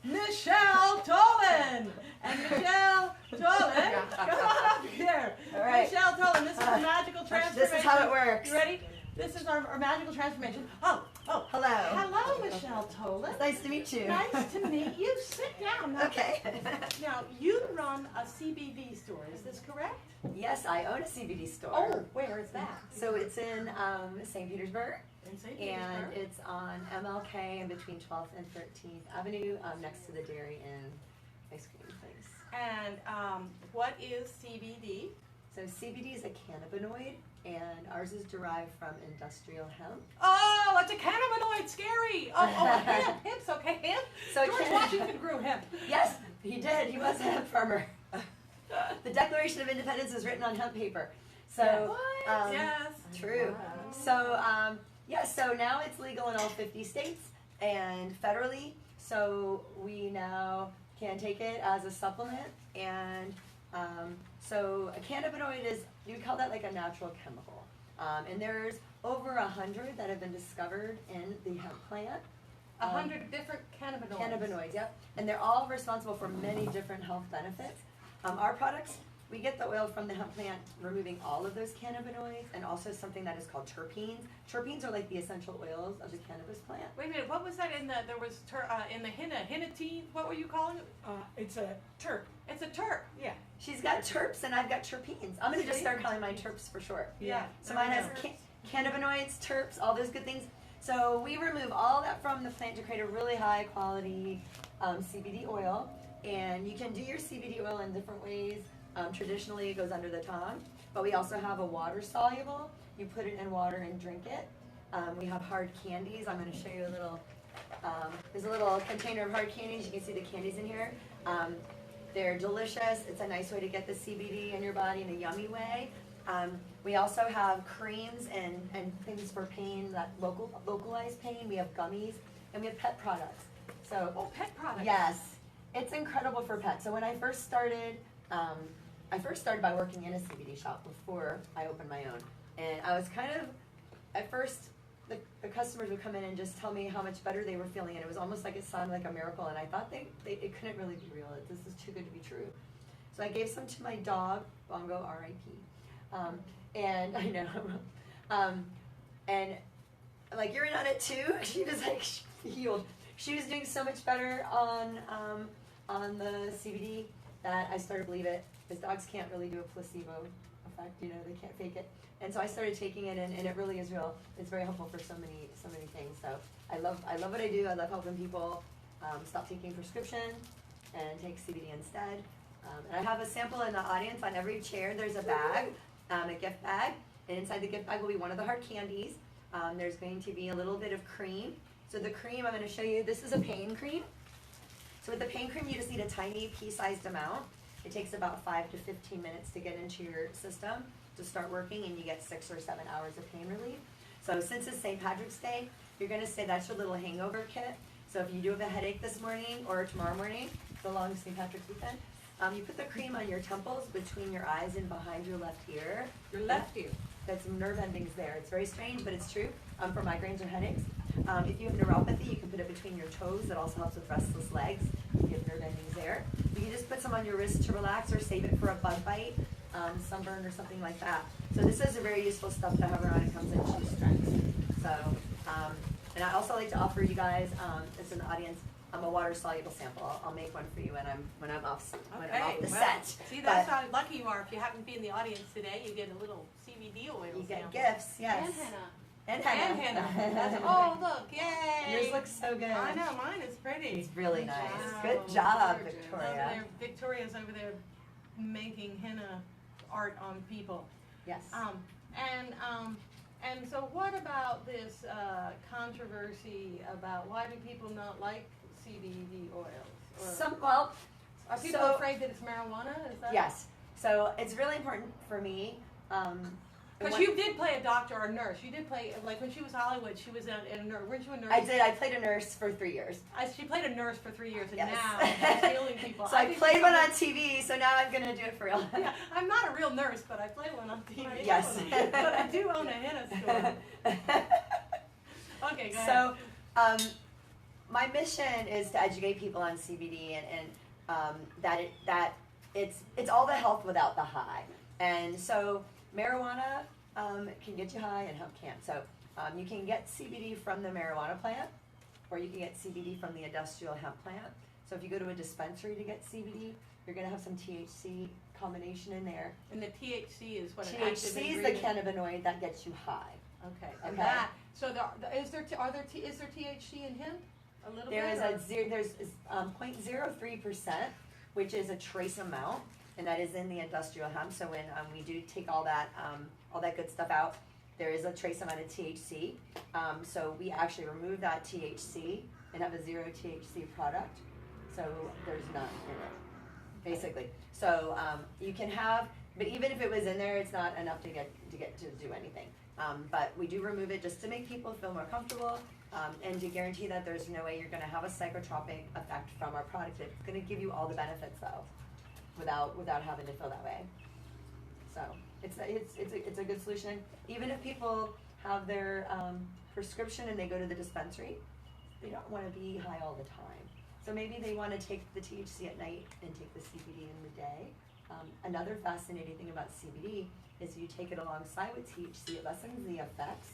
Michelle Tolan. And Michelle Tolan, come on up here. All right. Michelle Tolan, this is a magical transformation. This is how it works. You ready? This is our magical transformation. Oh, Hello. hello, Michelle Tolan. It's nice to meet you. Nice to meet you. Sit down. Now, Okay. now, you run a CBD store, is this correct? Yes, I own a CBD store. Oh, where is that? So it's in St. Petersburg, In St. and Petersburg. it's on MLK in between 12th and 13th Avenue, next to the Dairy and Ice Cream place. And what is CBD? So CBD is a cannabinoid, and ours is derived from industrial hemp. Oh, it's a cannabinoid. Scary. Oh, hemp. Hemp's okay. Hemp. So George can- Washington grew hemp. Yes, he did. He was a hemp farmer. The Declaration of Independence was written on hemp paper. So, Yes. true. So, so now it's legal in all 50 states and federally. So we now can take it as a supplement. And so a cannabinoid is, you would call that like a natural chemical. And there's over 100 that have been discovered in the hemp plant. 100 different cannabinoids. Cannabinoids, yep. And they're all responsible for many different health benefits. Our products, we get the oil from the hemp plant, removing all of those cannabinoids, and also something that is called terpenes. Terpenes are like the essential oils of the cannabis plant. Wait a minute. What was that in the? There was in the hennitine. What were you calling it? It's a terp. It's a terp. Yeah. She's got terps and I've got terpenes. I'm gonna just start calling mine terps for short. Yeah. So mine has cannabinoids, terps, all those good things. So we remove all that from the plant to create a really high quality CBD oil. And you can do your CBD oil in different ways. Traditionally, it goes under the tongue. but we also have a water soluble. You put it in water and drink it. We have hard candies. I'm going to show you a little. There's a little container of hard candies. You can see the candies in here. They're delicious. It's a nice way to get the CBD in your body in a yummy way. We also have creams and things for pain, that localized pain. We have gummies, and we have pet products. So, Oh, pet products. yes, it's incredible for pets. So when I first started by working in a CBD shop before I opened my own. And I was kind of, at first, the customers would come in and just tell me how much better they were feeling, and it was almost like it sounded like a miracle, and I thought it couldn't really be real. This is too good to be true. So I gave some to my dog, Bongo, R.I.P. And I know, and I'm like, you're in on it too? She was like healed. She was doing so much better on the CBD that I started to believe it, because dogs can't really do a placebo effect, you know, they can't fake it. And so I started taking it, and it really is real. It's very helpful for so many things. So I love what I do. I love helping people stop taking prescription and take CBD instead. And I have a sample in the audience. On every chair there's a bag, a gift bag, and inside the gift bag will be one of the hard candies. There's going to be a little bit of cream. So the cream I'm going to show you, this is a pain cream. So with the pain cream, you just need a tiny pea-sized amount. It takes about 5 to 15 minutes to get into your system to start working, and you get 6 or 7 hours of pain relief. So since it's St. Patrick's Day, you're going to say that's your little hangover kit. So if you do have a headache this morning or tomorrow morning, so long St. Patrick's weekend, you put the cream on your temples, between your eyes, and behind your left ear. Your left ear. That's some nerve endings there. It's very strange, but it's true for migraines or headaches. If you have neuropathy, you can put it between your toes. That also helps with restless legs. If you have nerve endings there. You can just put some on your wrist to relax, or save it for a bug bite, sunburn, or something like that. So this is a very useful stuff to have around. It comes in 2 strengths. So, and I also like to offer you guys, as an audience, a water soluble sample. I'll make one for you when I'm off the set. See, that's how lucky you are. If you happen to be in the audience today, you get a little CBD oil You get sample. gifts, yes. And henna. And And henna. That's, oh, look, yay! Yours looks so good. I know, mine is pretty. It's really nice. Wow. Good job, Gorgeous. Victoria. Victoria's over there making henna art on people. Yes. And so what about this controversy about why do people not like CBD oils? Or are people so- afraid that it's marijuana? Is that? Yes. So it's really important for me. Because you did play a doctor or a nurse. You did play, like when she was Hollywood, she was a nurse. Weren't you a nurse? I did. I played a nurse for 3 years. She played a nurse for 3 years, and Yes. now she's healing people. So I think played she's one a- on TV. So now I'm gonna do it for real. Yeah, I'm not a real nurse, but I play one on TV. Yes. But I do own a henna store. Okay, go ahead. So, my mission is to educate people on CBD and that it's all the health without the high. And so marijuana can get you high and hemp can't. So you can get CBD from the marijuana plant, or you can get CBD from the industrial hemp plant. So if you go to a dispensary to get CBD, you're going to have some THC combination in there. And the THC is what an active THC is the ingredient. cannabinoid that gets you high. Okay. And Okay. that. So is there THC in hemp? A little There bit. is there's 0.03%, which is a trace amount, and that is in the industrial hemp. So when we do take all that good stuff out, there is a trace amount of THC. So we actually remove that THC and have a 0 THC product. So there's none in it, basically. So you can have, but even if it was in there, it's not enough to get to do anything. But we do remove it just to make people feel more comfortable. And to guarantee that there's no way you're going to have a psychotropic effect from our product. It's going to give you all the benefits though, without having to feel that way. So it's a good solution. Even if people have their prescription and they go to the dispensary, they don't want to be high all the time. So maybe they want to take the THC at night and take the CBD in the day. Another fascinating thing about CBD is you take it alongside with THC, it lessens the effects.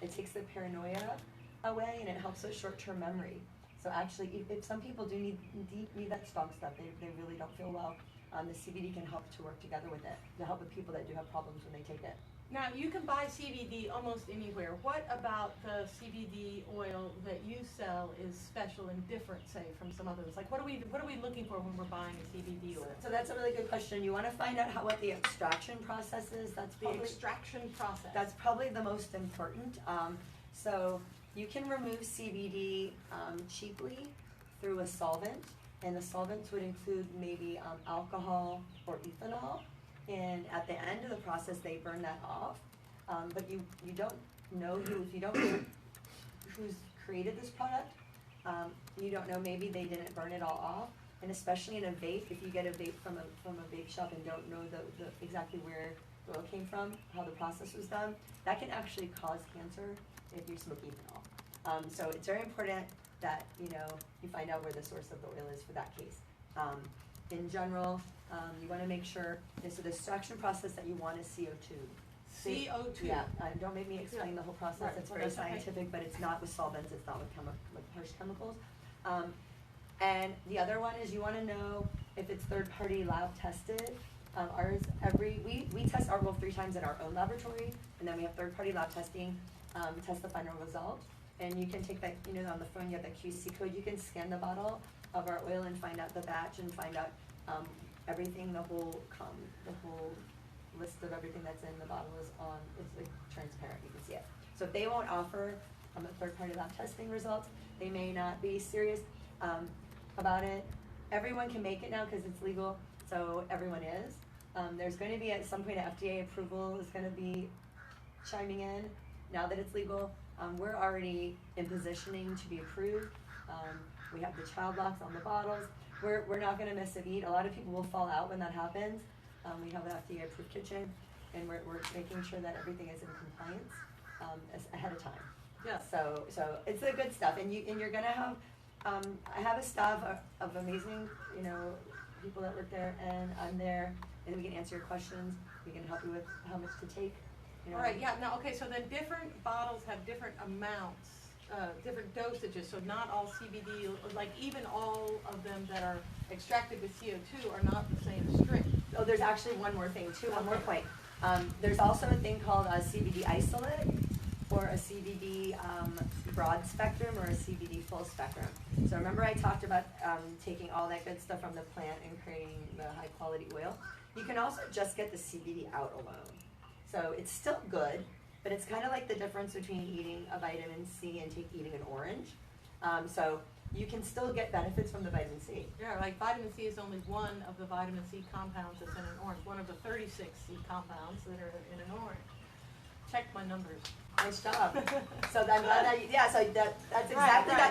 It takes the paranoia away, and it helps with short-term memory. So actually, if some people do need that strong stuff, they really don't feel well, the CBD can help to work together with it, to help with people that do have problems when they take it. Now, you can buy CBD almost anywhere. What about the CBD oil that you sell is special and different, say, from some others? Like, what are we looking for when we're buying a CBD oil? So that's a really good question. You want to find out what the extraction process is. The extraction process. That's probably the most important. So you can remove CBD cheaply through a solvent, and the solvents would include maybe alcohol or ethanol. And at the end of the process, they burn that off. But you don't know if you don't know who's created this product, you don't know, maybe they didn't burn it all off. And especially in a vape, if you get a vape from a vape shop and don't know the exactly where the oil came from, how the process was done, that can actually cause cancer if you smoke ethanol. So it's very important that you find out where the source of the oil is for that case. In general, you want to make sure, so the extraction process that you want is CO2. CO2. Yeah, don't make me explain the whole process. Right, It's well, very that's okay. scientific, but it's not with solvents. It's not with harsh chemicals. And the other one is you want to know if it's third-party lab tested. We test our oil 3 times in our own laboratory, and then we have third-party lab testing, test the final result. And you can take that, on the phone you have the QC code. You can scan the bottle of our oil and find out the batch and find out everything, the whole list of everything that's in the bottle is like transparent, you can see it. So if they won't offer a third-party lab testing results, they may not be serious about it. Everyone can make it now because it's legal, so everyone is. There's going to be at some point FDA approval is going to be chiming in now that it's legal. We're already in positioning to be approved. We have the child locks on the bottles. We're not going to miss a beat. A lot of people will fall out when that happens. We have an FDA approved kitchen, and we're making sure that everything is in compliance ahead of time. Yeah. So it's the good stuff, and you're gonna have. I have a staff of amazing, people that work there, and I'm there, and we can answer your questions. We can help you with how much to take. All right, yeah, now, okay, so then different bottles have different amounts, different dosages, so not all CBD, like even all of them that are extracted with CO2 are not the same strength. Oh, there's actually one more thing too, one more point. There's also a thing called a CBD isolate, or a CBD broad spectrum, or a CBD full spectrum. So remember I talked about taking all that good stuff from the plant and creating the high quality oil? You can also just get the CBD out alone. So it's still good, but it's kind of like the difference between eating a vitamin C and eating an orange. So you can still get benefits from the vitamin C. Yeah, like vitamin C is only one of the vitamin C compounds that's in an orange, one of the 36 C compounds that are in an orange. Check my numbers. Nice job. So then, so that's exactly right. that.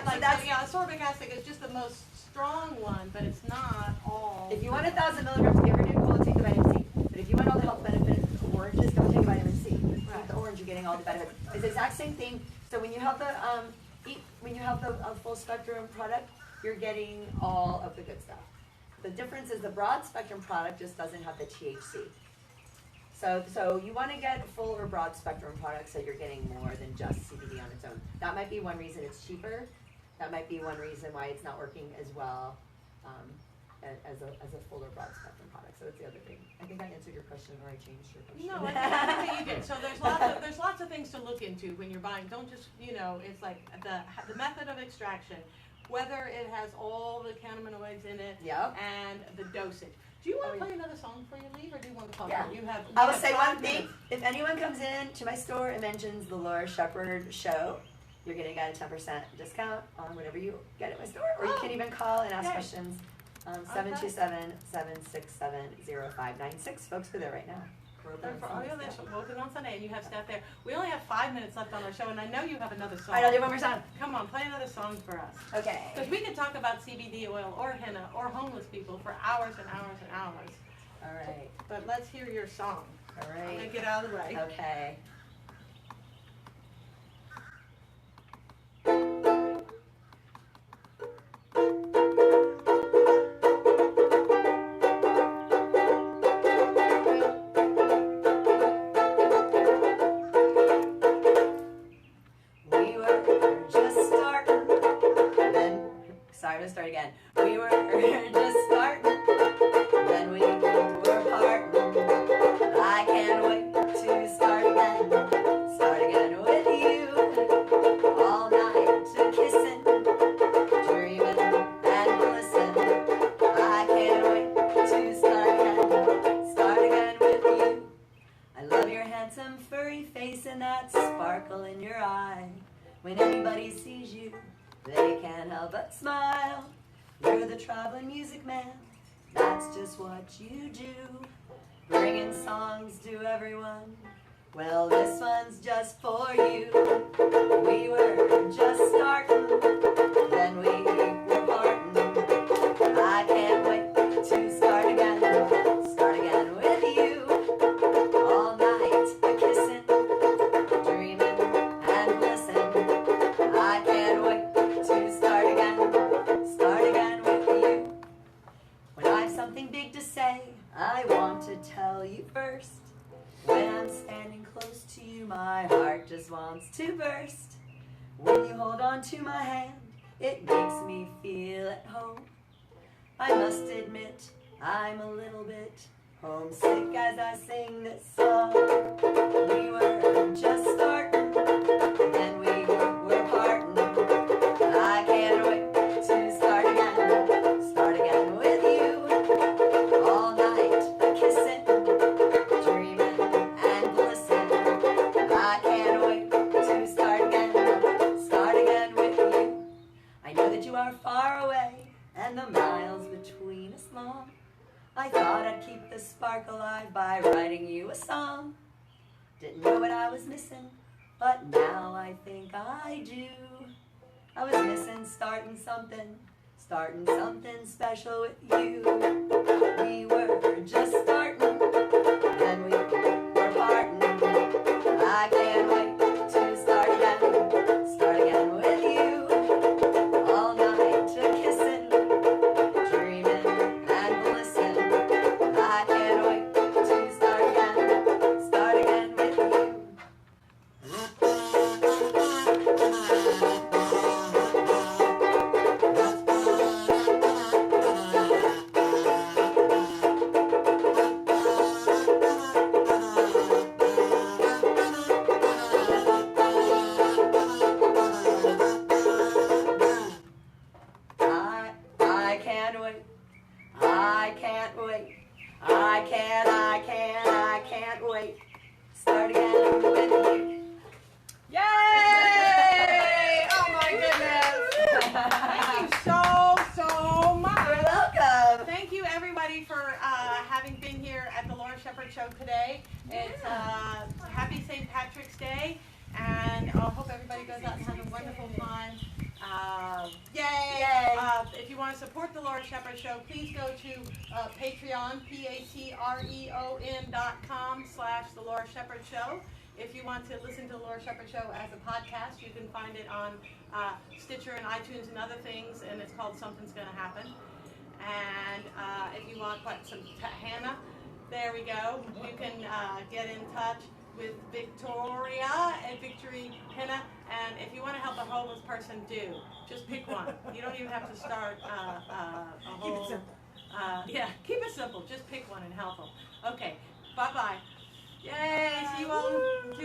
So Like, that's, yeah, ascorbic acid is just the most strong one, but it's not all. if you want 1,000 milligrams of your new cola, take the vitamin C. But if you want all the health benefits of oranges, don't take vitamin C. With the orange, you're getting all the benefits. It's the exact same thing. So when you have the full spectrum product, you're getting all of the good stuff. The difference is the broad spectrum product just doesn't have the THC. So you want to get full or broad spectrum products so you're getting more than just CBD on its own. That might be one reason it's cheaper. That might be one reason why it's not working as well as a full or broad spectrum product. So it's the other thing. I think I answered your question, or I changed your question. No, I think that you did. So there's lots of things to look into when you're buying. Don't just, it's like the method of extraction, whether it has all the cannabinoids in it, Yep. and the dosage. Do you want to play another song before you leave, or do you want to talk? Yeah. I I will say one thing. If anyone comes in to my store and mentions the Laura Shepard show, you're going to get a 10% discount on whatever you get at my store. Or you can even call and ask Yay. questions. 727-767-0596. Folks, we're there right now. We're open on Sundays, yeah. We're open on Sunday, and you have staff there. We only have 5 minutes left on our show, and I know you have another song. All right, I'll do one more song. Come on, play another song for us. Okay. Because we could talk about CBD oil or henna or homeless people for hours and hours and hours. All right. But let's hear your song. All I'm going right. to get out of the way. Okay. We were just starting. Sorry, I'm gonna start again. We were just starting. Then we were parting. I can't wait to start When anybody sees you, they can't help but smile. You're the traveling music man, that's just what you do. Bringing songs to everyone, well, this one's just for you. We were just starting, then we were parting. I can't wait to start again with you. All night kissing, dreaming and blissing. I can't wait to start again with you. When I have something big to say, I want to tell you first. When I'm standing close to you, my heart just wants to burst. When you hold on to my hand, it makes me feel at home. I must admit, I'm a little bit homesick as I sing this song. We were just starting, then we were parting. I can't wait to start again with you. All night kissing, dreaming and blissing. I can't wait to start again with you. I know that you are far away and the miles between us long. I thought I'd keep the spark alive by writing you a song. Didn't know what I was missing, but now I think I do. I was missing starting something special with you. We were just starting, then we were parting. I can't wait to start again with you. All night kissing, dreaming and blissing. I can't wait to start again with you. I can't wait. I can't wait. I can't wait. Start again with you. Yay! Oh my goodness! Thank you so much. You're welcome. Thank you everybody for having been here at the Laura Shepherd Show today. It's happy St. Patrick's Day, and I hope everybody goes out and has a wonderful time. Yay! Yay. If you want to support the Laura Shepherd Show, please go to Patreon, patreon.com/the Laura Shepherd Show. If you want to listen to the Laura Shepherd Show as a podcast, you can find it on Stitcher and iTunes and other things, and it's called Something's Gonna Happen. And if you want some Hannah, there we go. You can get in touch with Victoria at Victory Henna. And if you want to help a homeless person, just pick one. You don't even have to start a whole. Keep it simple. Yeah, keep it simple. Just pick one and help them. Okay, bye-bye. Yay, see you all.